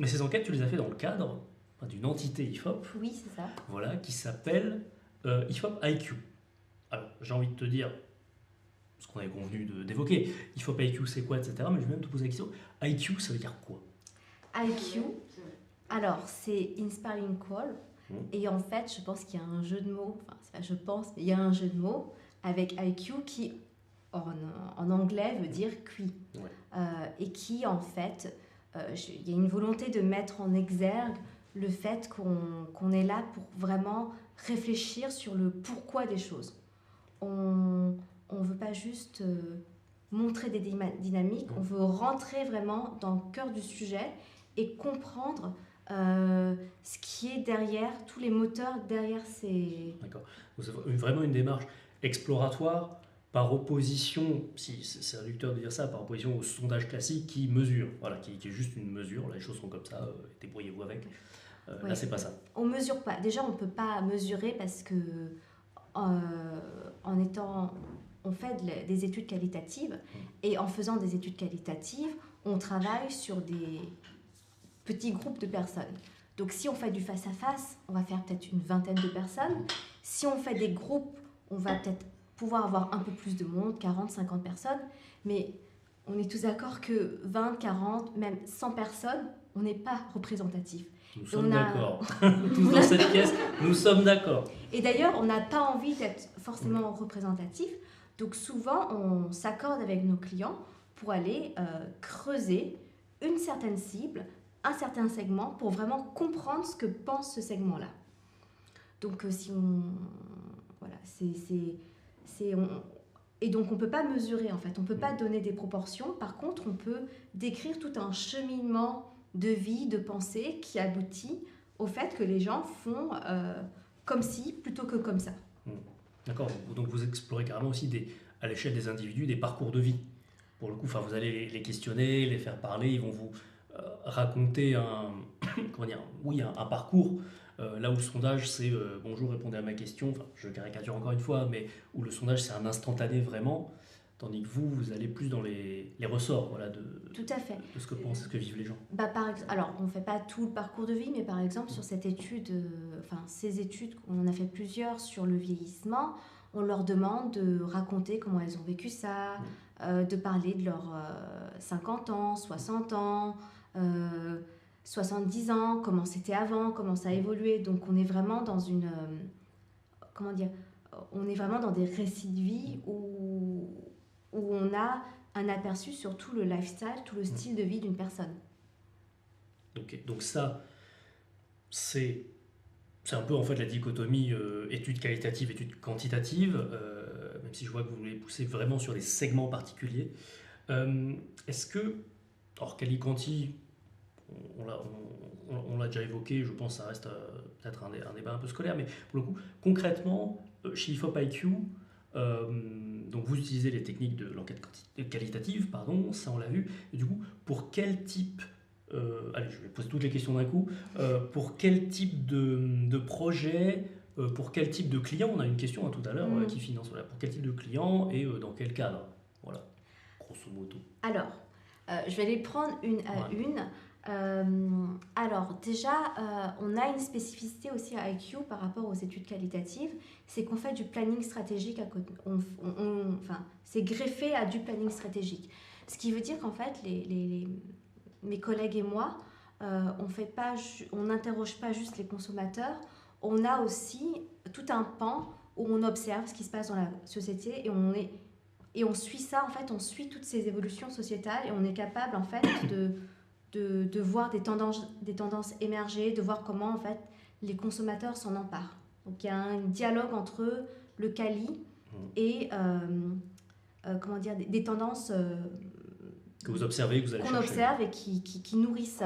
Mais ces enquêtes, tu les as fait dans le cadre d'une entité IFOP, Oui, c'est ça. voilà, qui s'appelle IFOP IQ. Alors, j'ai envie de te dire ce qu'on avait convenu d'évoquer. IFOP IQ, c'est quoi, etc. Mais je vais même te poser la question. IQ, ça veut dire quoi? IQ, alors c'est Inspiring Call. Et en fait, je pense qu'il y a un jeu de mots, enfin, c'est pas je pense, mais il y a un jeu de mots avec IQ qui, en anglais, veut dire QI. Ouais. Et qui, en fait, il y a une volonté de mettre en exergue le fait qu'on est là pour vraiment réfléchir sur le pourquoi des choses. On ne veut pas juste montrer des dynamiques, on veut rentrer vraiment dans le cœur du sujet et comprendre ce qui est derrière, tous les moteurs derrière ces... D'accord. Donc, c'est vraiment une démarche exploratoire par opposition, si c'est réducteur de dire ça, par opposition au sondage classique qui mesure, voilà, qui est juste une mesure, là, les choses sont comme ça, débrouillez-vous avec. Ouais. Là, c'est pas ça. On mesure pas. Déjà, on peut pas mesurer parce que on fait des études qualitatives et en faisant des études qualitatives, on travaille sur des petits groupes de personnes. Donc, si on fait du face-à-face, on va faire peut-être une vingtaine de personnes. Si on fait des groupes, on va peut-être pouvoir avoir un peu plus de monde, 40, 50 personnes. Mais on est tous d'accord que 20, 40, même 100 personnes, on n'est pas représentatif. Nous sommes d'accord. Tous dans cette pièce, nous sommes d'accord. Et d'ailleurs, on n'a pas envie d'être forcément représentatif. Donc souvent, on s'accorde avec nos clients pour aller creuser une certaine cible, un certain segment, pour vraiment comprendre ce que pense ce segment-là. Donc si on... Voilà, et donc on ne peut pas mesurer en fait, on ne peut pas donner des proportions. Par contre, on peut décrire tout un cheminement de vie, de pensée qui aboutit au fait que les gens font comme ci plutôt que comme ça. D'accord, donc vous explorez carrément aussi à l'échelle des individus des parcours de vie. Pour le coup, vous allez les questionner, les faire parler, ils vont vous raconter un parcours. Là où le sondage c'est bonjour, répondez à ma question, enfin, je caricature encore une fois, mais où le sondage c'est un instantané vraiment, tandis que vous allez plus dans les ressorts, voilà, Tout à fait. De ce que pensent, ce que vivent les gens. Alors, on ne fait pas tout le parcours de vie, mais par exemple, sur cette étude, ces études, on en a fait plusieurs sur le vieillissement, on leur demande de raconter comment elles ont vécu ça, de parler de leurs 50 ans, 60 ans, 70 ans, comment c'était avant, comment ça a évolué. Donc, on est vraiment dans une... on est vraiment dans des récits de vie où on a un aperçu sur tout le lifestyle, tout le style de vie d'une personne. Donc ça, c'est un peu en fait la dichotomie études qualitatives, études quantitatives, même si je vois que vous voulez pousser vraiment sur des segments particuliers. Est-ce que, alors quali-quanti, on l'a déjà évoqué, je pense que ça reste peut-être un débat un peu scolaire, mais pour le coup, concrètement, chez IFOP IQ, donc vous utilisez les techniques de l'enquête qualitative, pardon, ça on l'a vu, et du coup, pour quel type, allez, je vais poser toutes les questions d'un coup, pour quel type de projet, pour quel type de client, on a une question tout à l'heure qui finance, voilà, pour quel type de client et dans quel cadre, voilà, grosso modo. Alors, je vais les prendre une à une. Alors déjà, on a une spécificité aussi à IQ par rapport aux études qualitatives, c'est qu'on fait du planning stratégique à côté. C'est greffé à du planning stratégique. Ce qui veut dire qu'en fait, mes collègues et moi, on n'interroge pas juste les consommateurs, on a aussi tout un pan où on observe ce qui se passe dans la société et on suit ça, en fait, on suit toutes ces évolutions sociétales et on est capable en fait de voir des tendances émerger, de voir comment en fait les consommateurs s'en emparent. Donc il y a un dialogue entre le quali et des tendances que vous observez, que vous allez qu'on chercher. Observe et qui nourrissent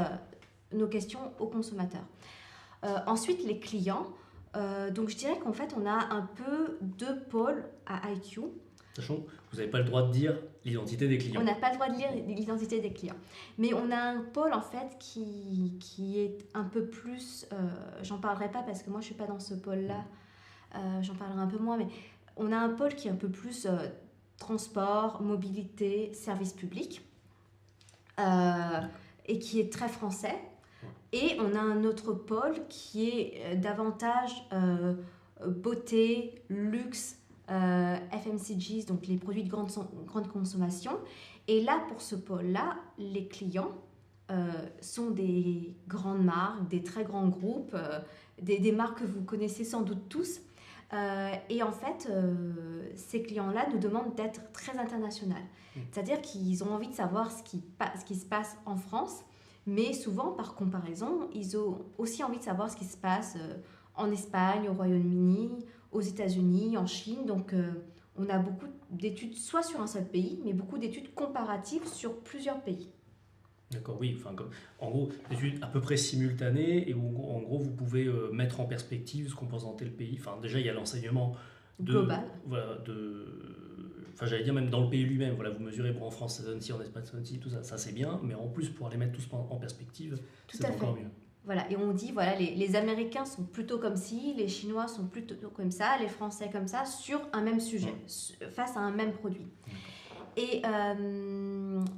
nos questions aux consommateurs. Ensuite, les clients. Donc je dirais qu'en fait on a un peu deux pôles à IQ. Sachant que vous n'avez pas le droit de dire l'identité des clients. On n'a pas le droit de lire l'identité des clients. Mais on a un pôle en fait qui est un peu plus... j'en parlerai pas parce que moi je ne suis pas dans ce pôle-là. J'en parlerai un peu moins. Mais on a un pôle qui est un peu plus transport, mobilité, service public. Et qui est très français. Et on a un autre pôle qui est davantage beauté, luxe, FMCGs, donc les produits de grande consommation. Et là, pour ce pôle-là, les clients sont des grandes marques, des très grands groupes, des marques que vous connaissez sans doute tous. Et en fait, ces clients-là nous demandent d'être très international. C'est-à-dire qu'ils ont envie de savoir ce qui se passe en France, mais souvent, par comparaison, ils ont aussi envie de savoir ce qui se passe en Espagne, au Royaume-Uni, aux États-Unis, en Chine. Donc, on a beaucoup d'études, soit sur un seul pays, mais beaucoup d'études comparatives sur plusieurs pays. D'accord, oui. Enfin, en gros, des études à peu près simultanées et où, en gros, vous pouvez mettre en perspective ce qu'on pense dans tel pays. Enfin, déjà, il y a l'enseignement Global. Voilà, enfin, j'allais dire même dans le pays lui-même. Voilà, vous mesurez, bon, en France, ça donne ci, en Espagne, ça donne ci, tout ça, ça c'est bien. Mais en plus, pour les mettre tous en perspective, c'est encore mieux. Voilà, et on dit, voilà, les Américains sont plutôt comme ci, les Chinois sont plutôt comme ça, les Français comme ça, sur un même sujet, face à un même produit. Et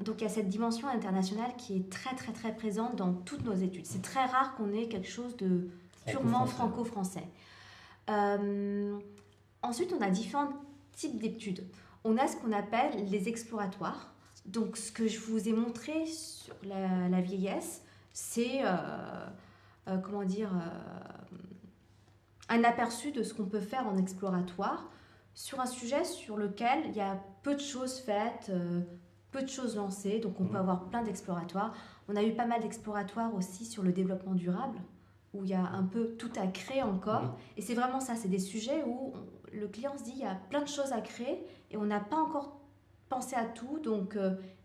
donc il y a cette dimension internationale qui est très très très présente dans toutes nos études. C'est très rare qu'on ait quelque chose de purement franco-français. Ensuite, on a différents types d'études. On a ce qu'on appelle les exploratoires. Donc ce que je vous ai montré sur la vieillesse, c'est un aperçu de ce qu'on peut faire en exploratoire sur un sujet sur lequel il y a peu de choses faites, peu de choses lancées, donc on peut avoir plein d'exploratoires. On a eu pas mal d'exploratoires aussi sur le développement durable, où il y a un peu tout à créer encore. Et c'est vraiment ça, c'est des sujets où le client se dit il y a plein de choses à créer et on n'a pas encore pensé à tout, donc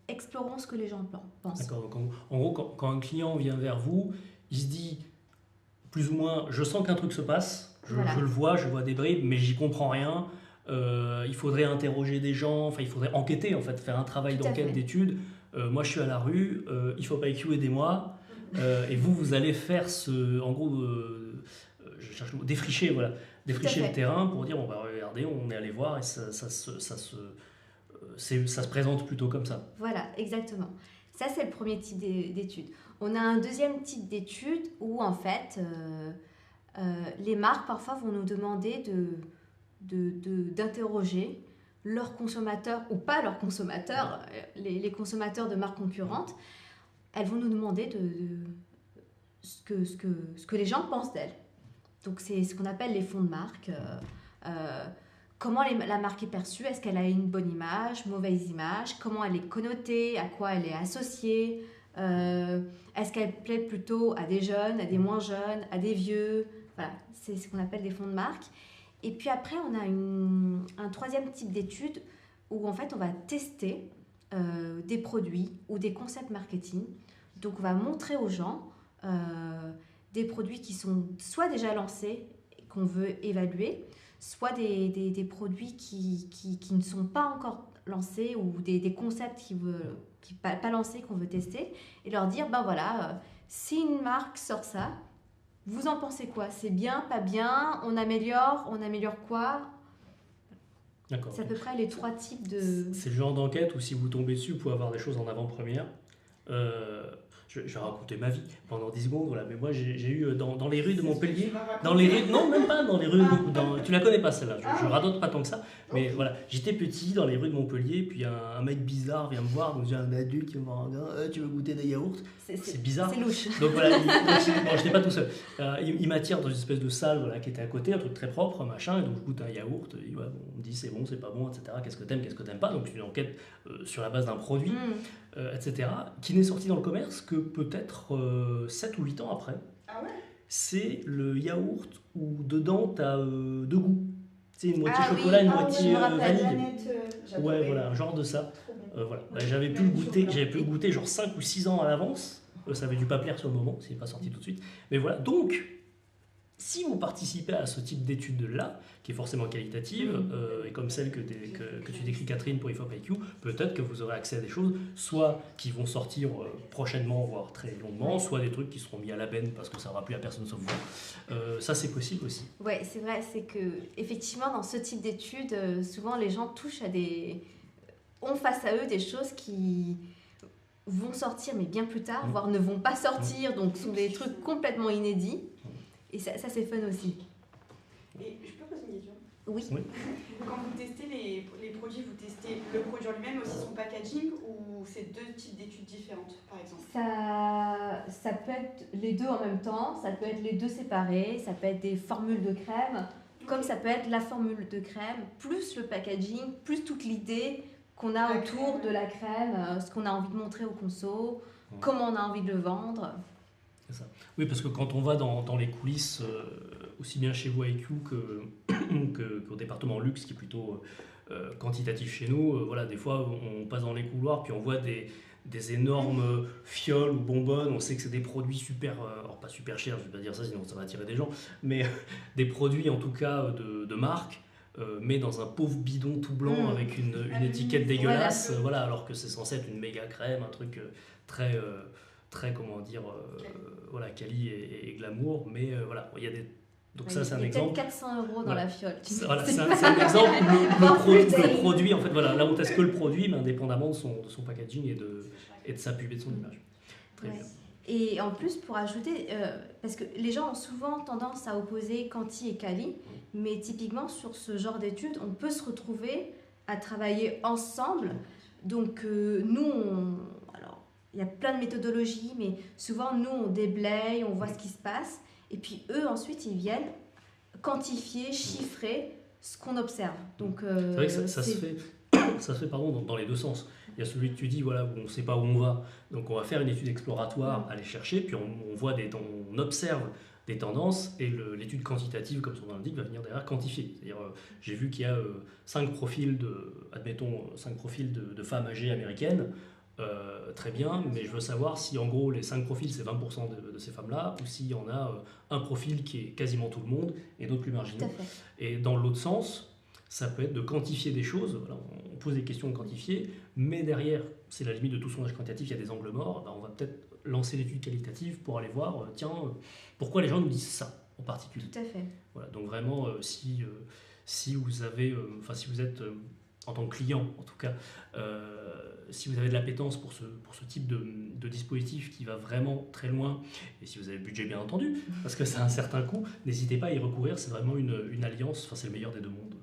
explorons ce que les gens pensent. D'accord, donc en gros, quand un client vient vers vous, il se dit plus ou moins, je sens qu'un truc se passe, je le vois, je vois des bribes, mais j'y comprends rien. Il faudrait interroger des gens, enfin il faudrait enquêter en fait, faire un travail d'enquête, d'étude. Moi je suis à la rue, IFOP-IQ aidez-moi. Et vous allez faire en gros, je cherche le mot, défricher le terrain pour dire, bon bah regardez, on est allé voir et ça se présente plutôt comme ça. Voilà, exactement. Ça c'est le premier type d'études. On a un deuxième type d'études où en fait les marques parfois vont nous demander d'interroger leurs consommateurs ou pas leurs consommateurs, les consommateurs de marques concurrentes. Elles vont nous demander ce que les gens pensent d'elles. Donc c'est ce qu'on appelle les fonds de marque. Comment la marque est perçue, est-ce qu'elle a une bonne image, mauvaise image, comment elle est connotée, à quoi elle est associée, est-ce qu'elle plaît plutôt à des jeunes, à des moins jeunes, à des vieux. Voilà, c'est ce qu'on appelle des fonds de marque. Et puis après, on a un troisième type d'étude où en fait on va tester des produits ou des concepts marketing. Donc on va montrer aux gens des produits qui sont soit déjà lancés, qu'on veut évaluer, soit des produits qui ne sont pas encore lancés ou des concepts qui pas lancés qu'on veut tester et leur dire, ben voilà, si une marque sort ça, vous en pensez quoi? C'est bien, pas bien? On améliore quoi? D'accord. C'est à peu près les trois types de... C'est le genre d'enquête où si vous tombez dessus, vous pouvez avoir des choses en avant-première. Je vais raconter ma vie pendant 10 secondes, voilà. Mais moi j'ai eu dans les rues de Montpellier, non même pas dans les rues, tu la connais pas celle-là, je radote pas tant que ça, mais voilà, j'étais petit dans les rues de Montpellier, puis un mec bizarre vient me voir, donc j'ai un adulte qui me voit, tu veux goûter des yaourts, c'est bizarre, c'est louche. Donc voilà, bon, j'étais pas tout seul, il m'attire dans une espèce de salle voilà, qui était à côté, un truc très propre, machin, et donc je goûte un yaourt, et, ouais, bon, on me dit c'est bon, c'est pas bon, etc. Qu'est-ce que t'aimes pas, donc une enquête sur la base d'un produit. Etc., qui n'est sorti dans le commerce que peut-être 7 ou 8 ans après. Ah ouais. C'est le yaourt où dedans tu as deux goûts. C'est une moitié chocolat, une moitié vanille. Ouais, voilà, un genre de ça. Voilà. J'avais pu le goûter genre 5 ou 6 ans à l'avance. Ça avait dû pas plaire sur le moment, c'est pas sorti tout de suite. Mais voilà, donc si vous participez à ce type d'études-là, qui est forcément qualitative, et comme celle que tu décris Catherine pour IFOP-IQ, peut-être que vous aurez accès à des choses, soit qui vont sortir prochainement, voire très longuement, soit des trucs qui seront mis à la benne parce que ça n'aura plus à personne sauf vous. Ça, c'est possible aussi. Oui, c'est vrai, c'est que effectivement, dans ce type d'études, souvent les gens touchent ont face à eux des choses qui vont sortir, mais bien plus tard, voire ne vont pas sortir, donc sont des trucs complètement inédits. Et ça c'est fun aussi. Et je peux poser une question? Oui. Quand vous testez les produits, vous testez le produit en lui-même, aussi son packaging, ou c'est deux types d'études différentes, par exemple? Ça peut être les deux en même temps, ça peut être les deux séparés, ça peut être des formules de crème, comme ça peut être la formule de crème, plus le packaging, plus toute l'idée qu'on a autour de la crème, ce qu'on a envie de montrer au conso, comment on a envie de le vendre. C'est ça. Oui, parce que quand on va dans les coulisses, aussi bien chez vous IQ qu'au département luxe, qui est plutôt quantitatif chez nous, voilà, des fois on passe dans les couloirs, puis on voit des énormes fioles ou bonbonnes, on sait que c'est des produits super, alors pas super chers, je ne vais pas dire ça sinon ça va attirer des gens, mais des produits en tout cas de marque, mais dans un pauvre bidon tout blanc avec une étiquette dégueulasse, voilà, alors que c'est censé être une méga crème, un truc très, comment dire, voilà, quali et glamour, mais voilà, il y a des... Donc ça, c'est un exemple. Peut-être 400 € dans la fiole. Voilà, c'est un exemple où le produit, en fait, voilà, là on teste que le produit, mais indépendamment de son packaging et de sa pub et de son image. Très bien. Et en plus, pour ajouter, parce que les gens ont souvent tendance à opposer quanti et quali, mais typiquement sur ce genre d'études, on peut se retrouver à travailler ensemble. Donc nous, alors il y a plein de méthodologies, mais souvent nous on déblaye, on voit ce qui se passe. Et puis eux, ensuite, ils viennent quantifier, chiffrer ce qu'on observe. Donc, c'est vrai que ça se fait, pardon, dans les deux sens. Il y a celui que tu dis, voilà, où on ne sait pas où on va. Donc on va faire une étude exploratoire, aller chercher, puis on observe des tendances, et l'étude quantitative, comme son nom l'indique, va venir derrière quantifier. C'est-à-dire, j'ai vu qu'il y a 5 profils de femmes âgées américaines. Très bien, mais je veux savoir si en gros les 5 profils c'est 20% de ces femmes-là, ou s'il y en a un profil qui est quasiment tout le monde et d'autres plus marginaux. Et dans l'autre sens, ça peut être de quantifier des choses. Voilà, on pose des questions de quantifier, mais derrière, c'est la limite de tout sondage quantitatif, il y a des angles morts. Ben, on va peut-être lancer l'étude qualitative pour aller voir, pourquoi les gens nous disent ça en particulier. Tout à fait. Voilà, donc vraiment, si vous avez, si vous êtes en tant que client, en tout cas, si vous avez de l'appétence pour ce type de dispositif qui va vraiment très loin, et si vous avez le budget bien entendu, parce que ça a un certain coût, n'hésitez pas à y recourir, c'est vraiment une alliance, c'est le meilleur des deux mondes.